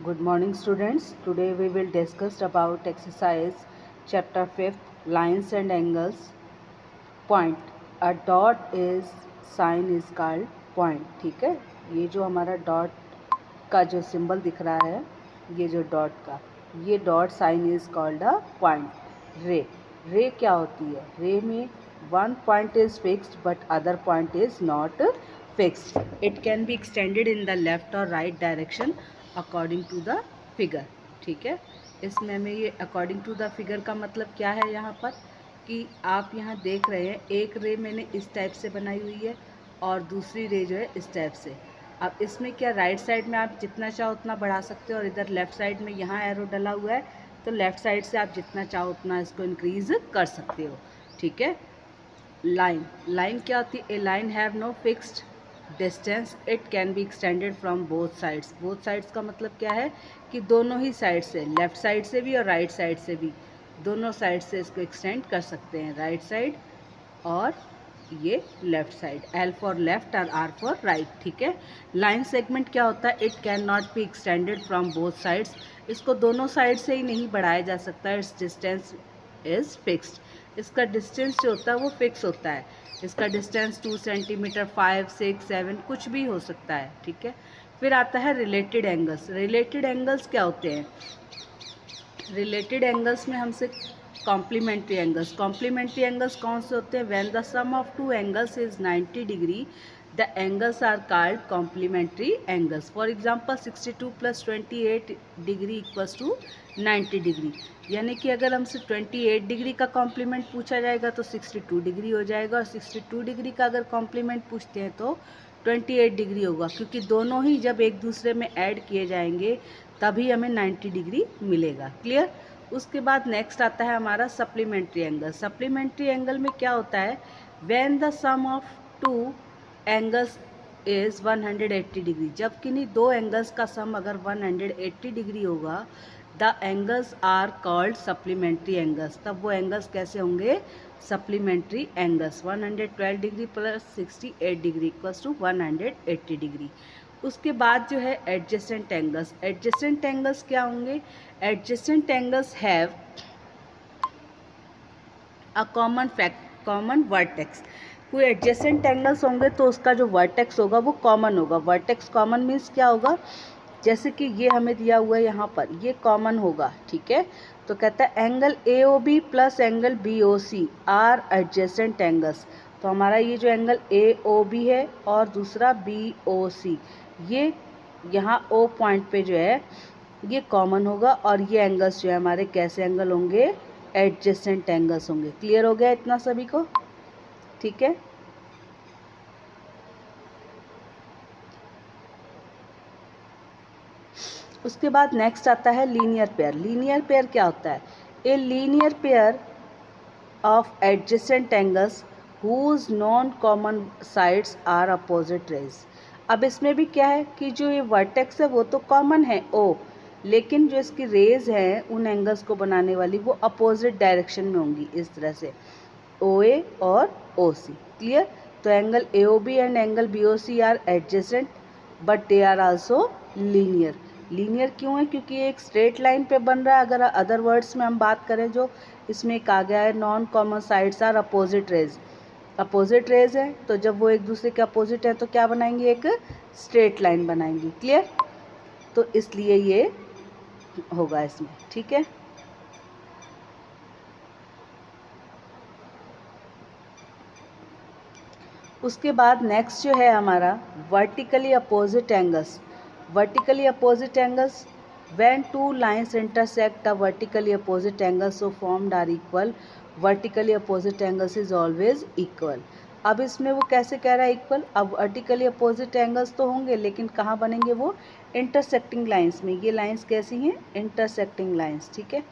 Good morning students. Today we will discuss about exercise chapter 5th lines and angles. Point. A dot is sign is called point. ठीक है, ये जो हमारा dot का जो symbol दिख रहा है, ये जो डॉट का, ये dot sign is called a point. Ray क्या होती है? रे में one point is fixed but other point is not fixed. It can be extended in the left or right direction according to the figure. ठीक है, इसमें में ये according to the figure का मतलब क्या है यहाँ पर कि आप यहाँ देख रहे हैं एक रे मैंने इस टाइप से बनाई हुई है और दूसरी रे जो है इस टाइप से. अब इसमें क्या राइट साइड में आप जितना चाहो उतना बढ़ा सकते हो और इधर लेफ़्ट साइड में यहाँ एरो डला हुआ है तो लेफ़्ट साइड से आप जितना चाहो उतना इसको इंक्रीज़ कर सकते हो. ठीक है. लाइन क्या होती है? A line have no fixed distance, it can be extended from both sides. Both sides का मतलब क्या है कि दोनों ही साइड से, लेफ़्ट साइड से भी और राइट साइड से भी, दोनों साइड से इसको एक्सटेंड कर सकते हैं. राइट साइड और ये left side. L for left और आर फॉर राइट. ठीक है. लाइन सेगमेंट क्या होता है? It can not be extended from both sides. इसको दोनों साइड से ही नहीं बढ़ाया जा सकता. It's distance is fixed. इसका डिस्टेंस जो होता है वो फिक्स होता है. इसका डिस्टेंस 2 सेंटीमीटर, 5, 6, 7 कुछ भी हो सकता है. ठीक है. फिर आता है रिलेटेड एंगल्स. रिलेटेड एंगल्स क्या होते हैं? रिलेटेड एंगल्स में हमसे कॉम्प्लीमेंट्री एंगल्स. कॉम्प्लीमेंट्री एंगल्स कौन से होते हैं? When the sum of two angles is 90 degree the angles are called complementary angles. For example 62 + 28 degree equals to 90 degree. यानी कि अगर हमसे 28 डिग्री का कॉम्प्लीमेंट पूछा जाएगा तो 62 डिग्री हो जाएगा और 62 डिग्री का अगर कॉम्प्लीमेंट पूछते हैं तो 28 डिग्री होगा, क्योंकि दोनों ही जब एक दूसरे में ऐड किए जाएंगे तभी हमें 90 डिग्री मिलेगा. क्लियर. उसके बाद नेक्स्ट आता है हमारा सप्लीमेंट्री एंगल. सप्लीमेंट्री एंगल में क्या होता है? When the sum of two angles is 180 degree. जब किन्हीं दो एंगल्स का सम अगर 180 डिग्री होगा the angles are called supplementary angles. तब वो एंगल्स कैसे होंगे? Supplementary angles. 112 degree plus 68 degree equals to 180 degree. उसके बाद जो है एडजेसेंट एंगल्स. एडजेसेंट एंगल्स क्या होंगे? Adjacent angles have a common vertex. कोई एडजेसेंट एंगल्स होंगे तो उसका जो वर्टेक्स होगा वो कॉमन होगा. वर्टेक्स कॉमन मीन्स क्या होगा? जैसे कि ये हमें दिया हुआ है यहाँ पर, ये कॉमन होगा. ठीक है. तो कहता है angle AOB plus angle BOC are adjacent angles. तो हमारा ये जो एंगल AOB है और दूसरा BOC, ये यहाँ O पॉइंट पे जो है ये कॉमन होगा और ये एंगल्स जो है हमारे कैसे एंगल होंगे? एडजेसेंट एंगल्स होंगे. क्लियर हो गया इतना सभी को? ठीक है. उसके बाद नेक्स्ट आता है लीनियर पेयर. लीनियर पेयर क्या होता है? A linear pair of adjacent angles whose non common sides are opposite rays. अब इसमें भी क्या है कि जो ये वर्टेक्स है वो तो कॉमन है O, लेकिन जो इसकी रेज हैं उन एंगल्स को बनाने वाली वो अपोजिट डायरेक्शन में होंगी. इस तरह से OA और OC. क्लियर. तो angle AOB and angle BOC are adjacent but they are also linear. Linear क्यों है? क्योंकि ये एक स्ट्रेट लाइन पे बन रहा है. अगर अदर वर्ड्स में हम बात करें जो इसमें एक आ गया है non common sides are opposite rays. Opposite rays है तो जब वो एक दूसरे के अपोजिट है तो क्या बनाएंगे? एक स्ट्रेट लाइन बनाएंगे. क्लियर. तो इसलिए ये होगा इसमें. ठीक है. उसके बाद नेक्स्ट जो है हमारा vertically opposite angles. Vertically opposite angles when two lines intersect the vertically opposite angles so formed are equal. Vertically opposite angles is always equal. अब इसमें वो कैसे कह रहा है इक्वल? अब वर्टिकली अपोजिट एंगल्स तो होंगे लेकिन कहाँ बनेंगे वो? इंटरसेक्टिंग लाइंस में. ये लाइंस कैसी हैं? Intersecting lines. ठीक है.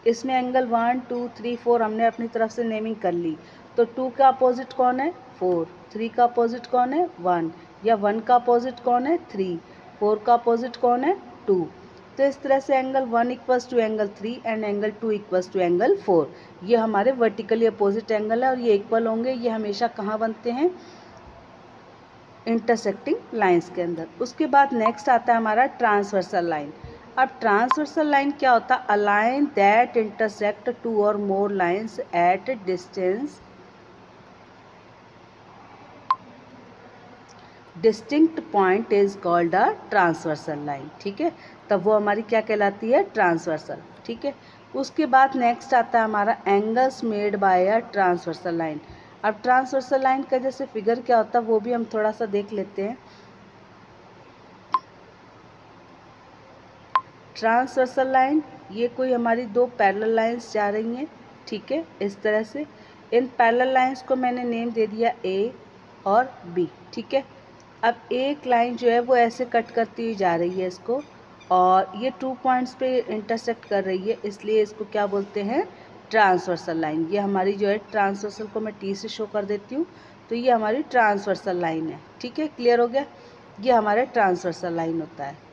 इसमें एंगल 1, 2, 3, 4 हमने अपनी तरफ से नेमिंग कर ली. तो 2 का अपोजिट कौन है? 4. 3 का अपोजिट कौन है? 1. या 1 का अपोजिट कौन है? 3. 4 का अपोजिट कौन है? 2. तो इस तरह से angle 1 equals to angle 3 and angle 2 equals to angle 4. ये हमारे वर्टिकली अपोजिट एंगल है और ये इक्वल होंगे. ये हमेशा कहाँ बनते हैं? इंटरसेक्टिंग लाइंस के अंदर. उसके बाद नेक्स्ट आता है हमारा ट्रांसवर्सल लाइन. अब ट्रांसवर्सल लाइन क्या होता है? A line that intersect two or more lines at distance distinct point is called a transversal line. ठीक है, तब वो हमारी क्या कहलाती है? ट्रांसवर्सल। ठीक है, उसके बाद नेक्स्ट आता है हमारा angles made by a transversal line. अब ट्रांसवर्सल लाइन का जैसे फिगर क्या होता है वो भी हम थोड़ा सा देख लेते हैं। ट्रांसवर्सल लाइन, ये कोई हमारी दो पैरेलल लाइंस जा रही हैं। ठीक है, इस तरह से इन पैरेलल लाइंस को मैंने नेम दे दिया ए और बी। ठीक है, अब एक लाइन जो है वो ऐसे कट करती हुई जा रही है इसको, और ये 2 पॉइंट्स पे इंटरसेक्ट कर रही है, इसलिए इसको क्या बोलते हैं? Transversal line. ये हमारी जो है ट्रांसवर्सल को मैं टी से शो कर देती हूँ, तो ये हमारी ट्रांसवर्सल लाइन है। ठीक है, क्लियर हो गया? ये हमारे ट्रांसवर्सल लाइन होता है।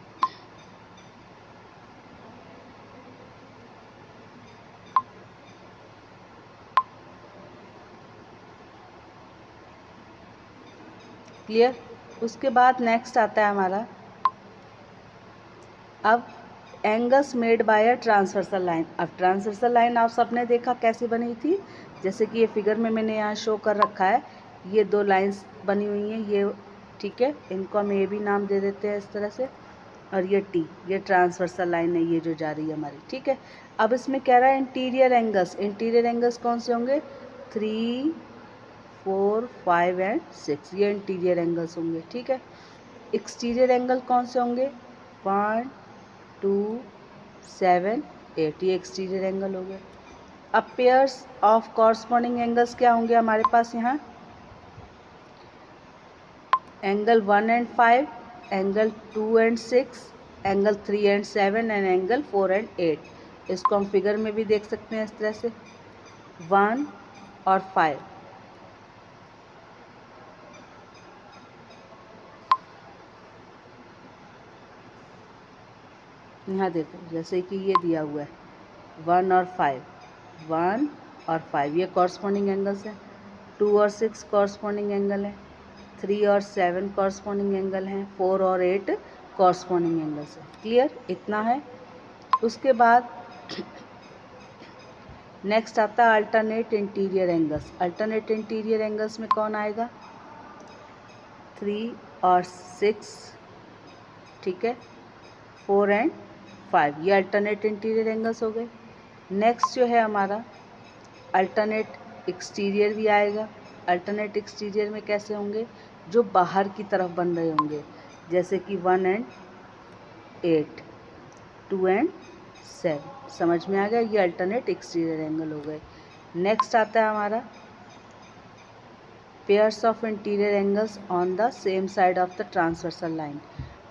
क्लियर? उसके बाद नेक्स्ट आता है हमारा अब angles made by a transversal line. अब ट्रांसवर्सल लाइन आप सबने देखा कैसे बनी थी, जैसे कि ये फिगर में मैंने यहाँ शो कर रखा है। ये दो लाइंस बनी हुई हैं ये। ठीक है, इनको हम ए भी नाम दे देते हैं इस तरह से, और ये टी, ये ट्रांसवर्सल लाइन है ये जो जा रही है हमारी। ठीक है, अब इसमें कह रहा है इंटीरियर एंगल्स। इंटीरियर एंगल्स कौन से होंगे? 3, 4, 5 एंड 6, ये इंटीरियर एंगल्स होंगे। ठीक है, एक्सटीरियर एंगल कौन से होंगे? 1, 2, 7, 8, ये एक्सटीरियर एंगल हो गए। अब पेयर्स ऑफ कॉरस्पॉन्डिंग एंगल्स क्या होंगे हमारे पास यहाँ? Angle 1 and 5, angle 2 and 6, angle 3 and 7 and angle 4 and 8। इसको हम फिगर में भी देख सकते हैं इस तरह से, 1 और 5। यहाँ देखो जैसे कि ये दिया हुआ है 1 और 5, 1 और 5 ये कॉरस्पॉन्डिंग एंगल्स हैं। 2 और 6 कॉरस्पॉन्डिंग एंगल हैं। 3 और 7 कॉरस्पॉन्डिंग एंगल हैं। 4 और 8 कॉरस्पॉन्डिंग एंगल्स हैं। क्लियर? इतना है। उसके बाद नेक्स्ट आता है alternate interior angles. Alternate interior angles में कौन आएगा? 3 और 6, ठीक है, 4 एंड 5, ये अल्टरनेट इंटीरियर एंगल्स हो गए। नेक्स्ट जो है हमारा अल्टरनेट एक्सटीरियर भी आएगा। अल्टरनेट एक्सटीरियर में कैसे होंगे? जो बाहर की तरफ बन रहे होंगे, जैसे कि 1 एंड 8, 2 एंड 7। समझ में आ गया? ये अल्टरनेट एक्सटीरियर एंगल हो गए। नेक्स्ट आता है हमारा pairs of interior angles on the same side of the transversal line.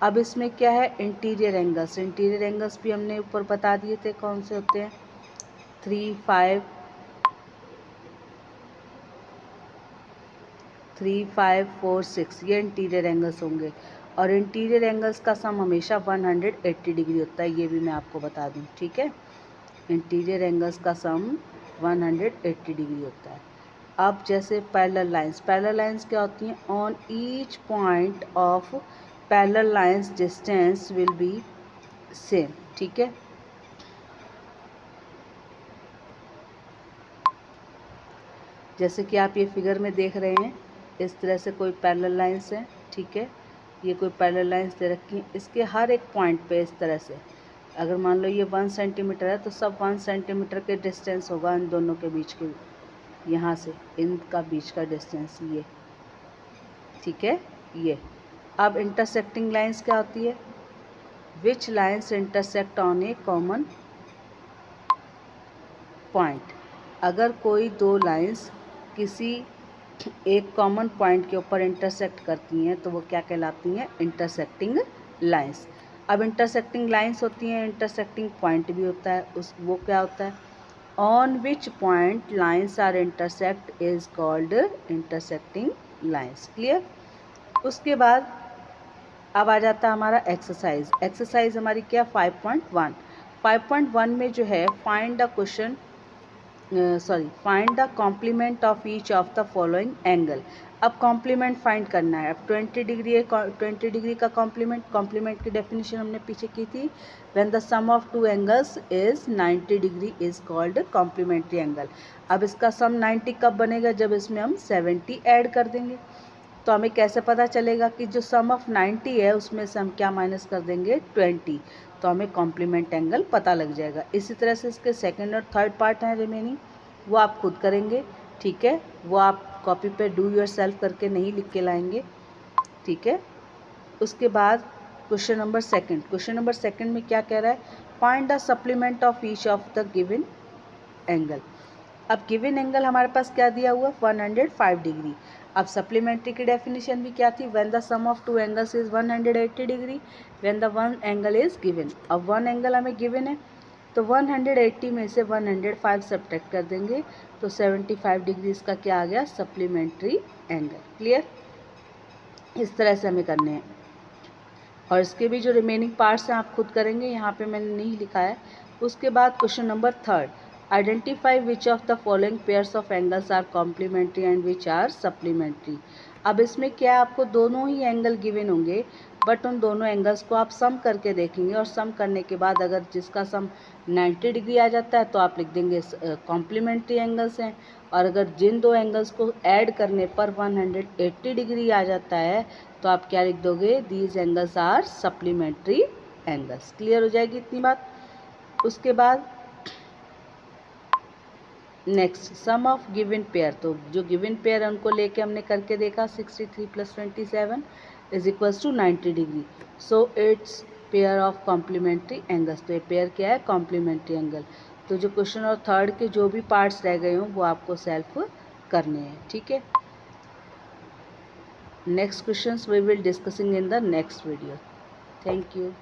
अब इसमें क्या है? Interior angles. इंटीरियर एंगल्स भी हमने ऊपर बता दिए थे कौन से होते हैं। 3, 5, 4, 6, ये इंटीरियर एंगल्स होंगे। और इंटीरियर एंगल्स का सम हमेशा 180 डिग्री होता है, ये भी मैं आपको बता दूं। ठीक है, इंटीरियर एंगल्स का सम 180 डिग्री होता है। अब जैसे पैरेलल लाइंस, पैरेलल लाइंस क्या होती हैं? On each point of parallel lines distance will be same. ठीक है, जैसे कि आप ये फिगर में देख रहे हैं, इस तरह से कोई पैरेलल लाइंस है। ठीक है, ये कोई पैरेलल लाइंस दे रखी हैं, इसके हर एक पॉइंट पे इस तरह से, अगर मान लो ये 1 सेंटीमीटर है तो सब 1 सेंटीमीटर के डिस्टेंस होगा इन दोनों के बीच के, यहाँ से इनका बीच का डिस्टेंस ये। ठीक है, ये। अब इंटरसेक्टिंग लाइंस क्या होती है? Which lines intersect on a common point. अगर कोई दो लाइंस किसी एक कॉमन पॉइंट के ऊपर इंटरसेक्ट करती हैं तो वो क्या कहलाती हैं? Intersecting lines. अब इंटरसेक्टिंग लाइंस होती हैं, इंटरसेक्टिंग पॉइंट भी होता है, वो क्या होता है? On which point lines are intersect is called intersecting lines. Clear? उसके बाद अब आ जाता है हमारा एक्सरसाइज। एक्सरसाइज हमारी क्या? 5.1। 5.1 में जो है find the question find the complement of each of the following angle. अब कॉम्प्लीमेंट फाइंड करना है। अब 20 डिग्री है, 20 डिग्री का कॉम्प्लीमेंट की डेफिनेशन हमने पीछे की थी। When the sum of two angles is 90 degree is called complementary angle. अब इसका सम 90 कब बनेगा? जब इसमें हम 70 ऐड कर देंगे। तो हमें कैसे पता चलेगा कि जो सम ऑफ 90 है उसमें से हम क्या माइनस कर देंगे? 20। तो हमें कॉम्प्लीमेंट एंगल पता लग जाएगा। इसी तरह से इसके सेकंड और थर्ड पार्ट हैं रिमेनिंग, वो आप खुद करेंगे, ठीक है। वो आप कॉपी पे डू योरसेल्फ करके नहीं लिख के लाएंगे, ठीक है। उसके बाद क्वेश्चन नंबर सेकंड में क्या कह रहा है? Find the supplement of each of the given angle. अब गिवन एंगल हमारे पास क्या दिया हुआ? 105 डिग्री। अब सप्लीमेंट्री की डेफिनेशन भी क्या थी? When the sum of two angles is 180 degree when the one angle is given. अब वन एंगल हमें गिवन है, तो 180 में से 105 सब्ट्रैक्ट कर देंगे, तो 75 डिग्री इसका क्या आ गया? Supplementary angle. क्लियर? इस तरह से हमें करने हैं। और इसके भी जो रिमेनिंग पार्ट्स हैं आप खुद करेंगे, यहाँ पे मैंने नहीं लिखा है। उसके बाद question number third, identify which of the following pairs of angles are complementary and which are supplementary. अब इसमें क्या है? आपको दोनों ही एंगल गिवन होंगे, बट उन दोनों एंगल्स को आप सम करके देखेंगे, और सम करने के बाद अगर जिसका सम 90 डिग्री आ जाता है तो आप लिख देंगे कॉम्प्लीमेंट्री एंगल्स हैं, और अगर जिन दो एंगल्स को ऐड करने पर 180 डिग्री आ जाता है तो आप क्या लिख दोगे? These angles are supplementary angles. Clear हो जाएगी इतनी बात। उसके बाद next, sum of given pair. तो जो गिवन पेयर है उनको लेके हमने करके देखा, 63 + 27 is equals to 90 degree. So it's pair of complementary angles. तो ये पेयर क्या है? Complementary angle. तो जो क्वेश्चन और थर्ड के जो भी पार्ट्स रह गए हों वो आपको सेल्फ करने हैं, ठीक है। Next questions we will discussing in the next video. Thank you.